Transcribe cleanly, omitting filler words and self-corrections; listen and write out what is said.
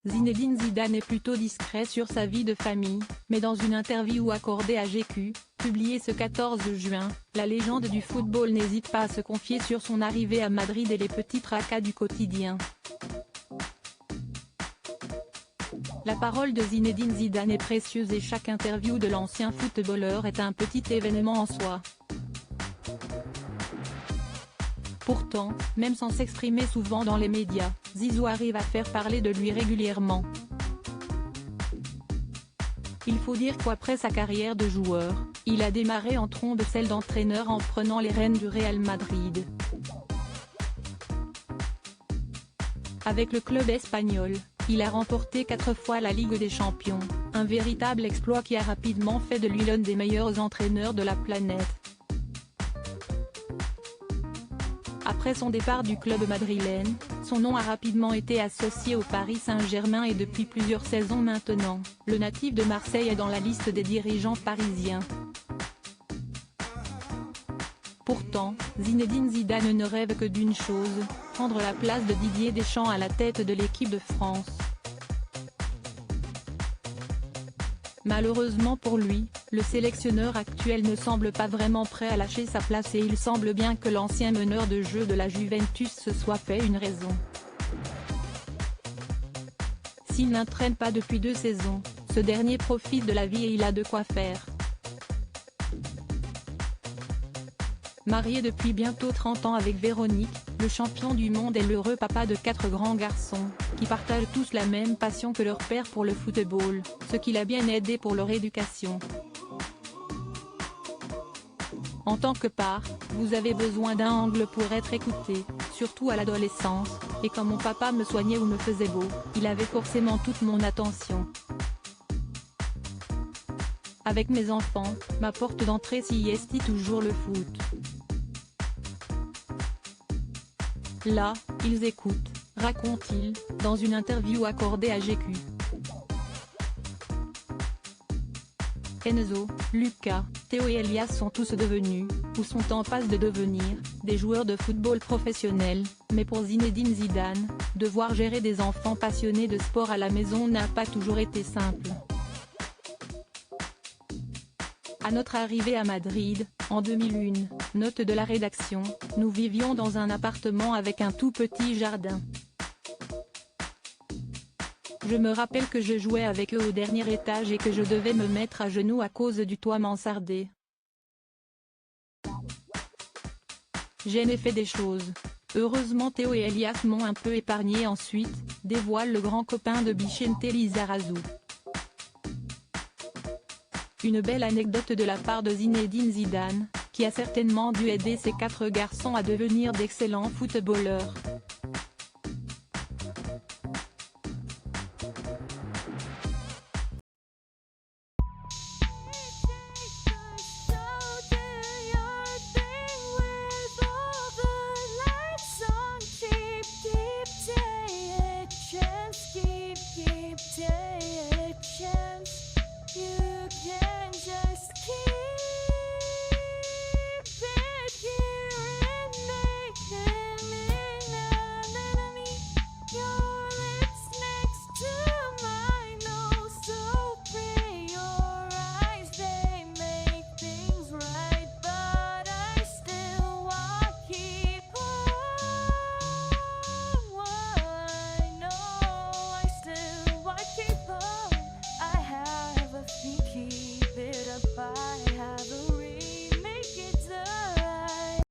Zinedine Zidane est plutôt discret sur sa vie de famille, mais dans une interview accordée à GQ, publiée ce 14 juin, la légende du football n'hésite pas à se confier sur son arrivée à Madrid et les petits tracas du quotidien. La parole de Zinedine Zidane est précieuse et chaque interview de l'ancien footballeur est un petit événement en soi. Pourtant, même sans s'exprimer souvent dans les médias, Zizou arrive à faire parler de lui régulièrement. Il faut dire qu'après sa carrière de joueur, il a démarré en trombe celle d'entraîneur en prenant les rênes du Real Madrid. Avec le club espagnol, il a remporté 4 fois la Ligue des Champions, un véritable exploit qui a rapidement fait de lui l'un des meilleurs entraîneurs de la planète. Après son départ du club madrilène, son nom a rapidement été associé au Paris Saint-Germain et depuis plusieurs saisons maintenant, le natif de Marseille est dans la liste des dirigeants parisiens. Pourtant, Zinedine Zidane ne rêve que d'une chose, prendre la place de Didier Deschamps à la tête de l'équipe de France. Malheureusement pour lui, le sélectionneur actuel ne semble pas vraiment prêt à lâcher sa place et il semble bien que l'ancien meneur de jeu de la Juventus se soit fait une raison. S'il n'entraîne pas depuis 2 saisons, ce dernier profite de la vie et il a de quoi faire. Marié depuis bientôt 30 ans avec Véronique, le champion du monde est l'heureux papa de 4 grands garçons, qui partagent tous la même passion que leur père pour le football, ce qui l'a bien aidé pour leur éducation. En tant que père, vous avez besoin d'un angle pour être écouté, surtout à l'adolescence, et quand mon papa me soignait ou me faisait beau, il avait forcément toute mon attention. Avec mes enfants, ma porte d'entrée s'y est toujours le foot. Là, ils écoutent, raconte-t-il, dans une interview accordée à GQ. Enzo, Lucas, Théo et Elias sont tous devenus, ou sont en passe de devenir, des joueurs de football professionnels, mais pour Zinedine Zidane, devoir gérer des enfants passionnés de sport à la maison n'a pas toujours été simple. À notre arrivée à Madrid, en 2001, note de la rédaction, nous vivions dans un appartement avec un tout petit jardin. Je me rappelle que je jouais avec eux au dernier étage et que je devais me mettre à genoux à cause du toit mansardé. J'ai fait des choses. Heureusement Théo et Elias m'ont un peu épargné ensuite, dévoile le grand copain de Vicente Lizarazu. Une belle anecdote de la part de Zinedine Zidane, qui a certainement dû aider ses 4 garçons à devenir d'excellents footballeurs.